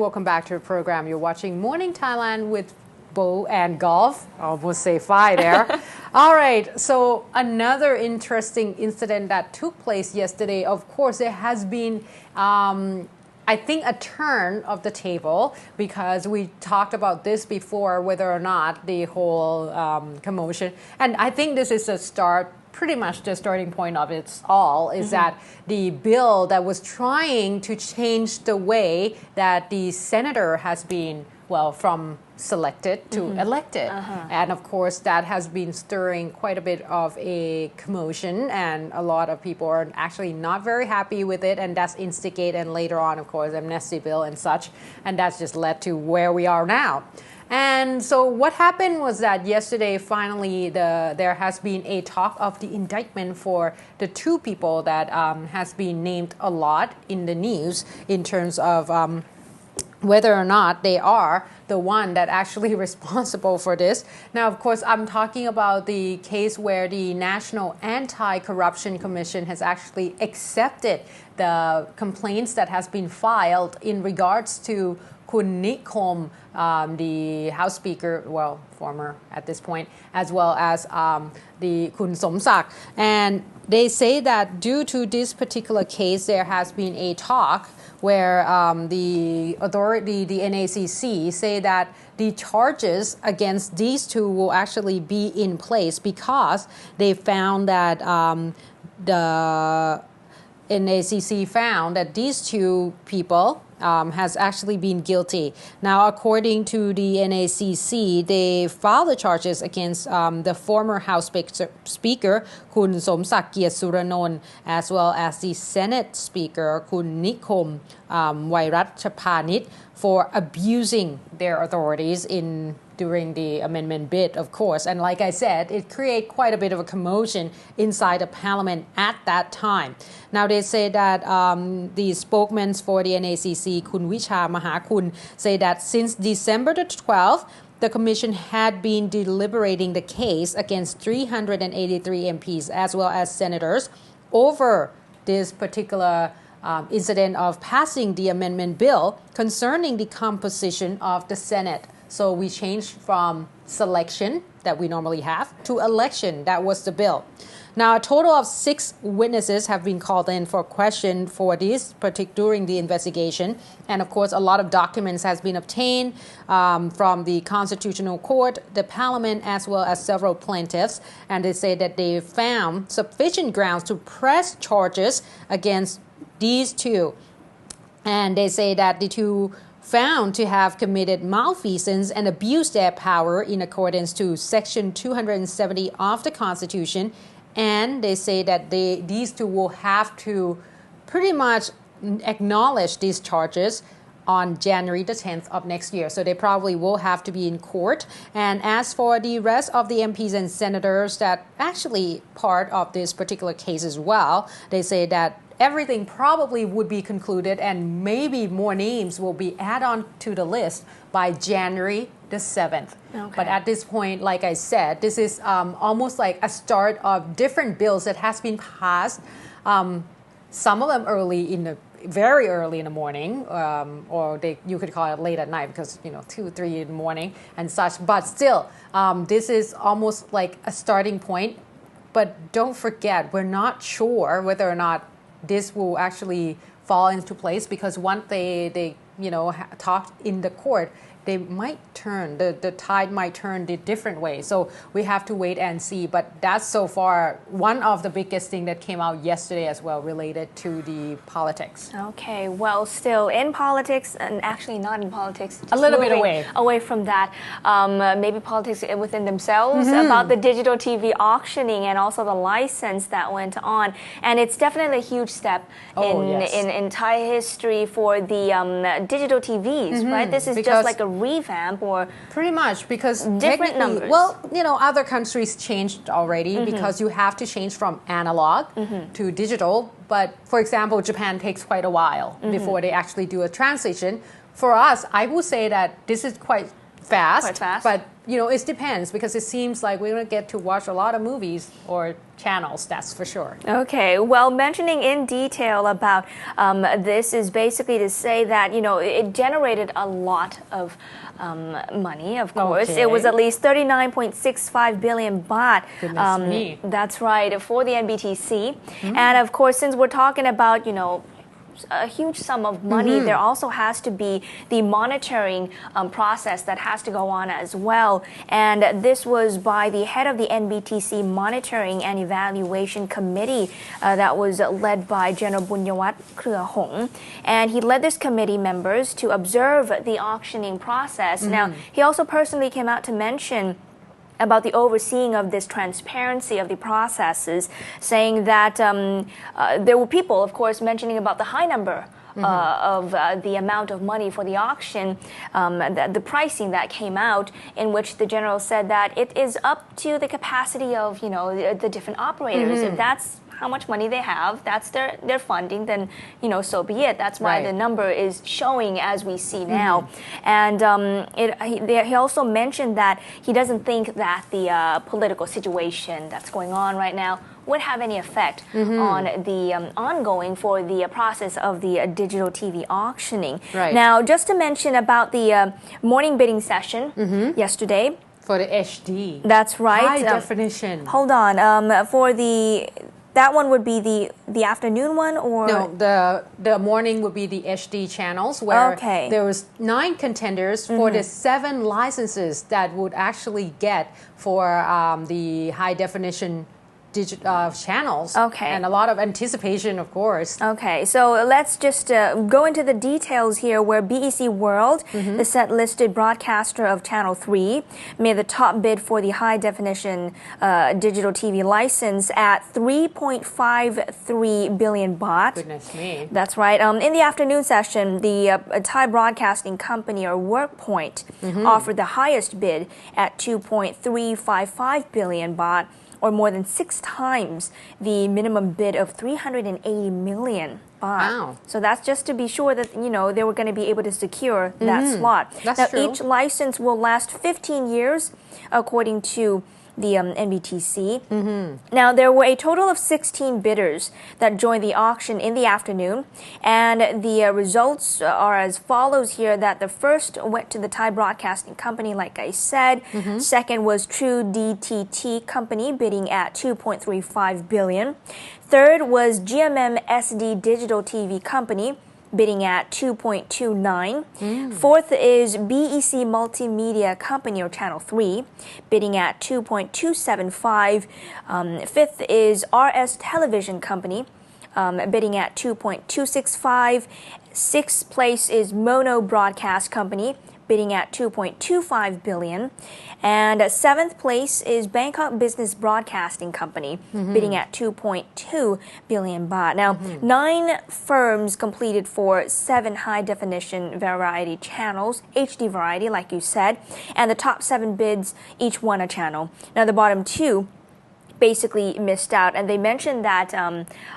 welcome back to the program. You're watching Morning Thailand with Bo and Golf. I almost say Fi there. All right, so another interesting incident that took place yesterday. Of course, there has been I think a turn of the table, because we talked about this before, whether or not the whole commotion, and I think this is a start, pretty much the starting point of it all, is that the bill that was trying to change the way that the senator has been, well, from selected to elected. And of course, that has been stirring quite a bit of a commotion, and a lot of people are actually not very happy with it, and that's instigated, and later on, of course, amnesty bill and such, and that's just led to where we are now. And so what happened was that yesterday, finally, there has been a talk of the indictment for the two people that has been named a lot in the news in terms of whether or not they are the one that actually responsible for this. Now, of course, I'm talking about the case where the National Anti-Corruption Commission has actually accepted the complaints that has been filed in regards to Kun Nikom, the House Speaker, well, former at this point, as well as the Kun Somsak. And they say that due to this particular case, there has been a talk where the authority, the NACC, say that the charges against these two will actually be in place because they found that the NACC found that these two people has actually been guilty. Now, according to the NACC, they filed the charges against the former House Speaker, Kun Somsak Suranont, as well as the Senate Speaker, Kun Nikom Vairachpanit, for abusing their authorities during the amendment bid, of course. And like I said, it created quite a bit of a commotion inside the parliament at that time. Now, they say that the spokesman for the NACC, Kun Vicha Mahakun, say that since December the 12th, the commission had been deliberating the case against 383 MPs as well as senators over this particular incident of passing the amendment bill concerning the composition of the Senate. So we changed from selection that we normally have to election. That was the bill. Now, a total of 6 witnesses have been called in for question for this during the investigation. And of course, a lot of documents has been obtained from the Constitutional Court, the Parliament, as well as several plaintiffs. And they say that they found sufficient grounds to press charges against these two. And they say that the two found to have committed malfeasance and abused their power in accordance to Section 270 of the Constitution. And they say that these two will have to pretty much acknowledge these charges on January the 10th of next year. So they probably will have to be in court. And as for the rest of the MPs and senators that actually part of this particular case as well, they say that everything probably would be concluded and maybe more names will be added on to the list by January the 7th. Okay. But at this point, like I said, this is almost like a start of different bills that has been passed. Some of them very early in the morning, or you could call it late at night because 2, 3 in the morning and such. But still, this is almost like a starting point. But don't forget, we're not sure whether or not this will actually fall into place, because once they talked in the court, they might turn, the tide might turn the different way. So we have to wait and see. But that's so far one of the biggest thing that came out yesterday as well, related to the politics. Okay, well, still in politics, and actually not in politics. A little bit away from that. Maybe politics within themselves, about the digital TV auctioning and also the license that went on. And it's definitely a huge step in Thai history for the digital TVs, right? This is just like a revamp, or pretty much, because different numbers. Well, other countries changed already because you have to change from analog to digital. But for example, Japan takes quite a while before they actually do a transition. For us, I would say that this is quite fast. Quite fast. But, it depends because it seems like we don't get to watch a lot of movies or channels, that's for sure. Okay, well, mentioning in detail about this is basically to say that, it generated a lot of money, of course. Okay. It was at least 39.65 billion baht. Goodness me. That's right, for the NBTC. And of course, since we're talking about, a huge sum of money, there also has to be the monitoring process that has to go on as well. And this was by the head of the NBTC Monitoring and Evaluation Committee that was led by General Bunyawat Kreuhong. And he led this committee members to observe the auctioning process. Now, he also personally came out to mention about the overseeing of this transparency of the processes, saying that there were people, of course, mentioning about the high number of the amount of money for the auction, the pricing that came out, in which the general said that it is up to the capacity of, the different operators. If that's how much money they have, that's their funding, then, so be it. That's why the number is showing as we see now. And he also mentioned that he doesn't think that the political situation that's going on right now would have any effect on the ongoing for the process of the digital TV auctioning. Right. Now, just to mention about the morning bidding session yesterday. For the HD. That's right. High definition. Hold on. That one would be the afternoon one, or no? The morning would be the HD channels, where there was 9 contenders for the 7 licenses that would actually get for the high definition channels. Okay. And a lot of anticipation, of course. Okay, so let's just go into the details here, where BEC World, the set-listed broadcaster of Channel 3, made the top bid for the high-definition digital TV license at 3.53 billion baht. Goodness me. That's right. In the afternoon session, the Thai Broadcasting Company, or WorkPoint, offered the highest bid at 2.355 billion baht, or more than 6 times the minimum bid of 380 million baht. Wow. So that's just to be sure that, they were going to be able to secure that slot. That's true. Each license will last 15 years, according to the NBTC. Now, there were a total of 16 bidders that joined the auction in the afternoon, and the results are as follows here, that the first went to the Thai Broadcasting Company, like I said. Second was True DTT Company, bidding at 2.35 billion. Third was GMM SD Digital TV Company, bidding at 2.29. Fourth is BEC Multimedia Company, or Channel 3, bidding at 2.275. Fifth is RS Television Company, bidding at 2.265. Sixth place is Mono Broadcast Company, bidding at 2.25 billion. And 7th place is Bangkok Business Broadcasting Company, bidding at 2.2 billion baht. Now, 9 firms completed for 7 high-definition variety channels, HD variety, like you said, and the top 7 bids each won a channel. Now, the bottom 2 basically missed out, and they mentioned that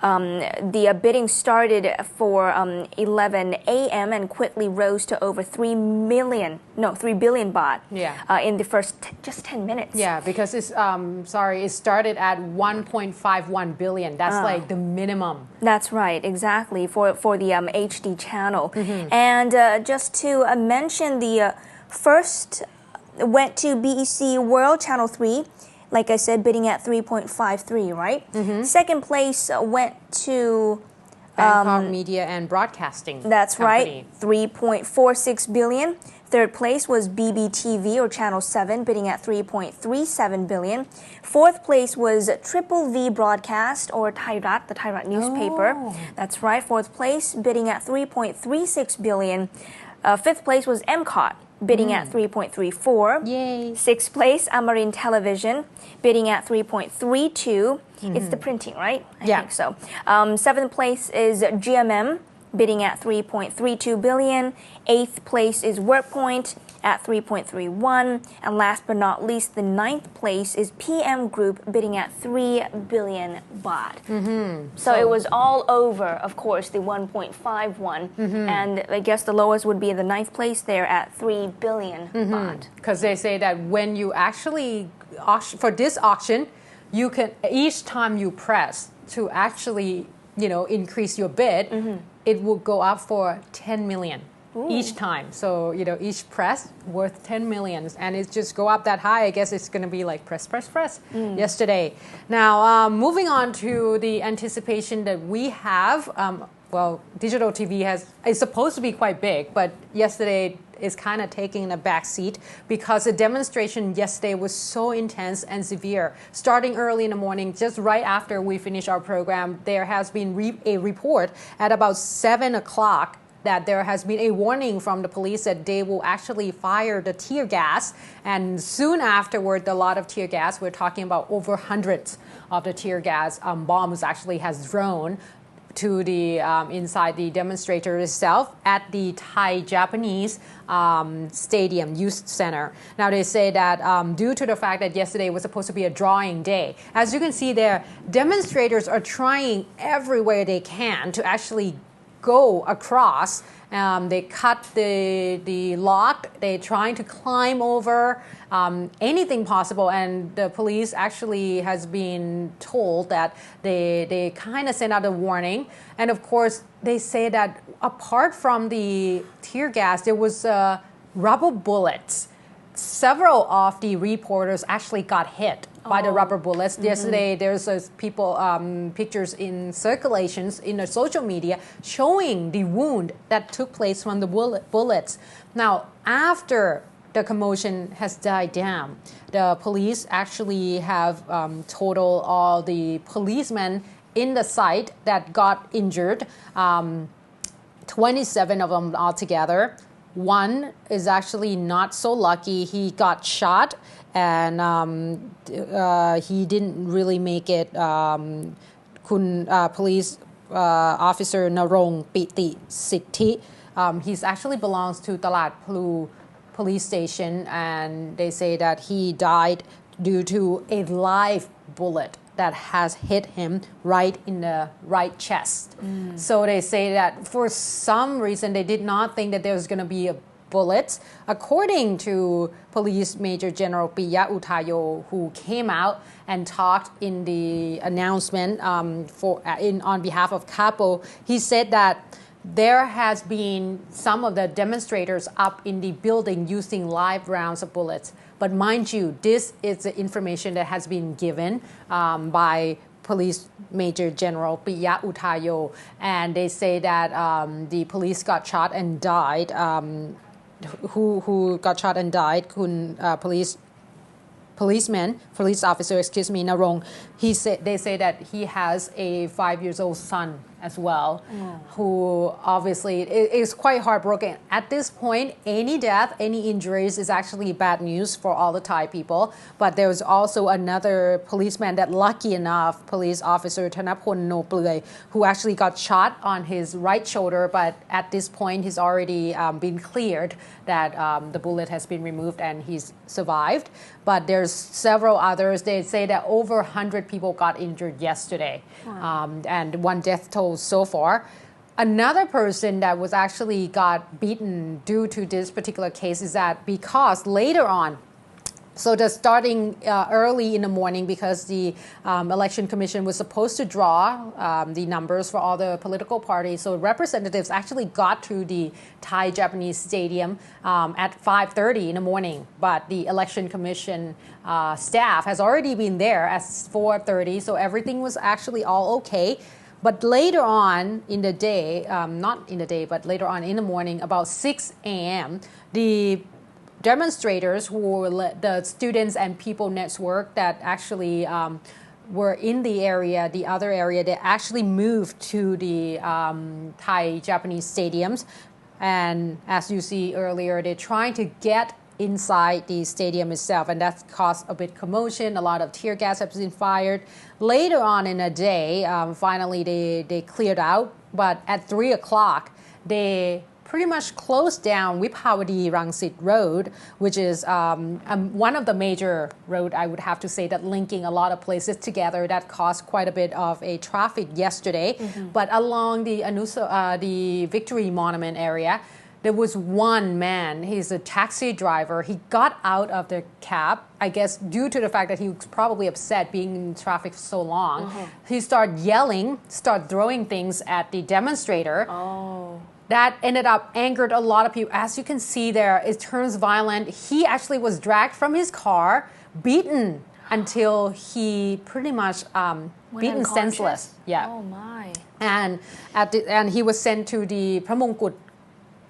the bidding started for 11 a.m. and quickly rose to over 3 billion baht in the first just 10 minutes. Yeah, because it started at 1.51 billion. That's like the minimum. That's right, exactly, for the HD channel. And just to mention, the first went to BEC World Channel 3, like I said, bidding at 3.53, right? Second place went to Bangkok Media and Broadcasting. That's Company. right, 3.46 billion. Third place was BBTV, or Channel 7, bidding at 3.37 billion. Fourth place was Triple V Broadcast, or Thairat, the Thairat newspaper. That's right, fourth place, bidding at 3.36 billion. Fifth place was MCOT, bidding at 3.34. Yay. Sixth place, Amarin Television, bidding at 3.32. It's the printing, right? I think so. Seventh place is GMM, bidding at 3.32 billion. Eighth place is WorkPoint, at 3.31. And last but not least, the 9th place is PM Group bidding at 3 billion baht. So it was all over, of course, the 1.51. And I guess the lowest would be the 9th place there at 3 billion baht. Because they say that when you actually, for this auction, you can, each time you press to actually, increase your bid, it will go up for 10 million. Each time. So, each press worth 10 million. And it just go up that high. I guess it's going to be like press yesterday. Now, moving on to the anticipation that we have. Digital TV is supposed to be quite big, but yesterday is kind of taking a back seat because the demonstration yesterday was so intense and severe. Starting early in the morning, just right after we finish our program, there has been a report at about 7 o'clock that there has been a warning from the police that they will actually fire the tear gas. And soon afterward, a lot of tear gas, we're talking about over hundreds of the tear gas bombs actually has thrown to the inside the demonstrator itself at the Thai-Japanese Stadium Youth Center. Now they say that due to the fact that yesterday was supposed to be a drawing day, as you can see there, demonstrators are trying everywhere they can to actually go across. They cut the lock. They're trying to climb over anything possible. And the police actually has been told that they kind of sent out a warning. And of course, they say that apart from the tear gas, there was rubber bullets. Several of the reporters actually got hit by the rubber bullets. Yesterday, there's pictures in circulations in the social media showing the wound that took place from the bullets. Now, after the commotion has died down, the police actually have totaled all the policemen in the site that got injured, 27 of them altogether. One is actually not so lucky. He got shot and he didn't really make it. Police officer Narong Piti Sithi. He actually belongs to Talat Plu police station, and they say that he died due to a live bullet that has hit him right in the right chest. So they say that for some reason they did not think that there was going to be a bullet. According to Police Major General Piya Utayo, who came out and talked in the announcement on behalf of Capo, he said that there has been some of the demonstrators up in the building using live rounds of bullets. But mind you, this is the information that has been given by Police Major General Piya Utayo. And they say that the police got shot and died. Who got shot and died? Police officer, Narong. They say that he has a 5-year-old son as well, who obviously is quite heartbroken. At this point, any death, any injuries is actually bad news for all the Thai people. But there was also another policeman that, lucky enough, police officer Thanapol Noplue, who actually got shot on his right shoulder. But at this point, he's already been cleared that the bullet has been removed and he's survived. But there's several others. They say that over 100 people got injured yesterday. And one death toll so far. Another person that was actually got beaten due to this particular case is that because later on, so they're starting early in the morning because the election commission was supposed to draw the numbers for all the political parties. So representatives actually got to the Thai-Japanese Stadium at 5:30 in the morning. But the election commission staff has already been there at 4:30. So everything was actually all okay. But later on in the day, not in the day, but later on in the morning, about 6 a.m., the demonstrators who were the students and people network that actually were in the area, the other area, they actually moved to the Thai-Japanese stadiums. And as you see earlier, they're trying to get inside the stadium itself, and that's caused a bit commotion. A lot of tear gas has been fired. Later on in the day, finally they cleared out, but at 3 o'clock, they pretty much closed down Vipavadi Rangsit Road, which is one of the major road, I would have to say, that linking a lot of places together. That caused quite a bit of a traffic yesterday. But along the Victory Monument area, there was one man, he's a taxi driver. He got out of the cab, I guess due to the fact that he was probably upset being in traffic for so long. He started yelling, started throwing things at the demonstrator. That ended up angered a lot of people. As you can see there, it turns violent. He actually was dragged from his car, beaten until he pretty much beaten senseless. Yeah. Oh my. And he was sent to the Pramongkut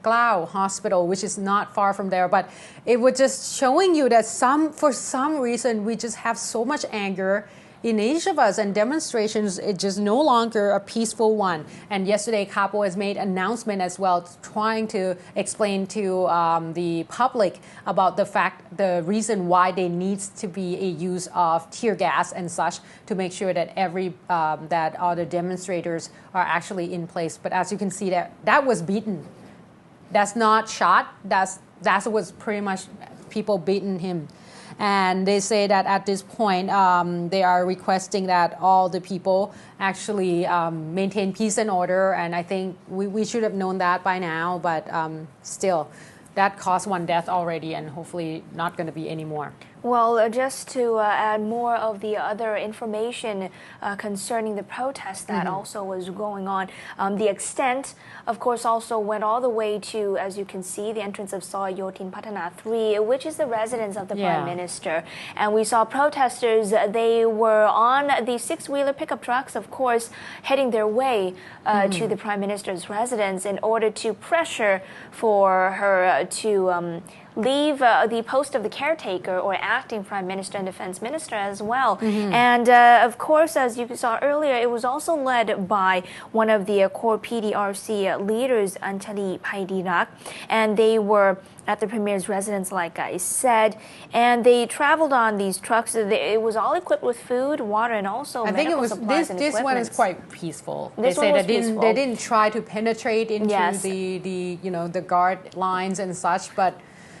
Glau Hospital, which is not far from there. But it was just showing you that for some reason we just have so much anger in each of us, and demonstrations, it's just no longer a peaceful one. And yesterday Capo has made an announcement as well, trying to explain to the public about the reason why there needs to be a use of tear gas and such to make sure that that all the demonstrators are actually in place. But as you can see, that was beaten. That's not shot. That was pretty much people beating him. And they say that at this point, they are requesting that all the people actually maintain peace and order. And I think we should have known that by now. But still, that caused one death already, and hopefully not going to be any more. Well, just to add more of the other information concerning the protest that also was going on, the extent, of course, also went all the way to, as you can see, the entrance of Soi Yotin Patana 3, which is the residence of the Prime Minister. And we saw protesters, they were on the six-wheeler pickup trucks, of course, heading their way to the Prime Minister's residence in order to pressure for her to leave the post of the caretaker or acting Prime Minister and Defense Minister as well. And of course, as you saw earlier, it was also led by one of the core PDRC leaders, Anchali Paidirak, and they were at the Premier's residence, like I said, and they traveled on these trucks. It was all equipped with food, water, and also medical supplies and this one is quite peaceful. They say they didn't try to penetrate into the guard lines and such, but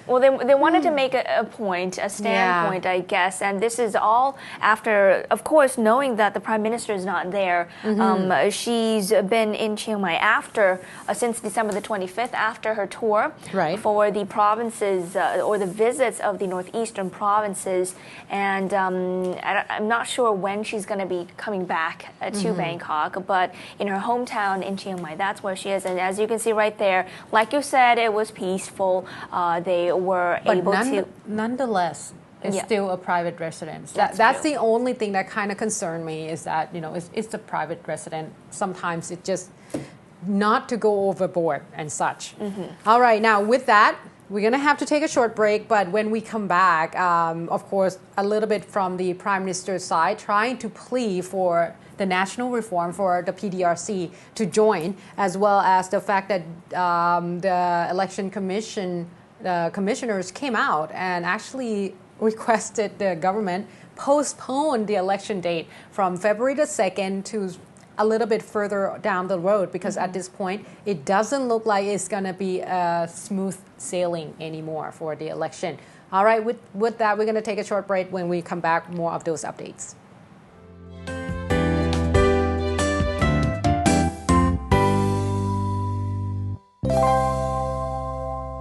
well, they wanted to make a point, a standpoint, I guess. And this is all after, of course, knowing that the Prime Minister is not there. She's been in Chiang Mai since December the 25th, after her tour for the provinces or the visits of the northeastern provinces. And I'm not sure when she's going to be coming back to Bangkok, but in her hometown in Chiang Mai, that's where she is. And as you can see right there, like you said, it was peaceful. They were able to. Nonetheless, it's still a private residence. That's the only thing that kind of concerned me, is that it's a private residence. Sometimes it just not to go overboard and such. All right, now with that, we're going to have to take a short break, but when we come back, of course, a little bit from the Prime Minister's side, trying to plea for the national reform for the PDRC to join, as well as the fact that the election commission commissioners came out and actually requested the government postpone the election date from February the 2nd to a little bit further down the road, because at this point it doesn't look like it's going to be smooth sailing anymore for the election. All right, with that, we're going to take a short break. When we come back, more of those updates.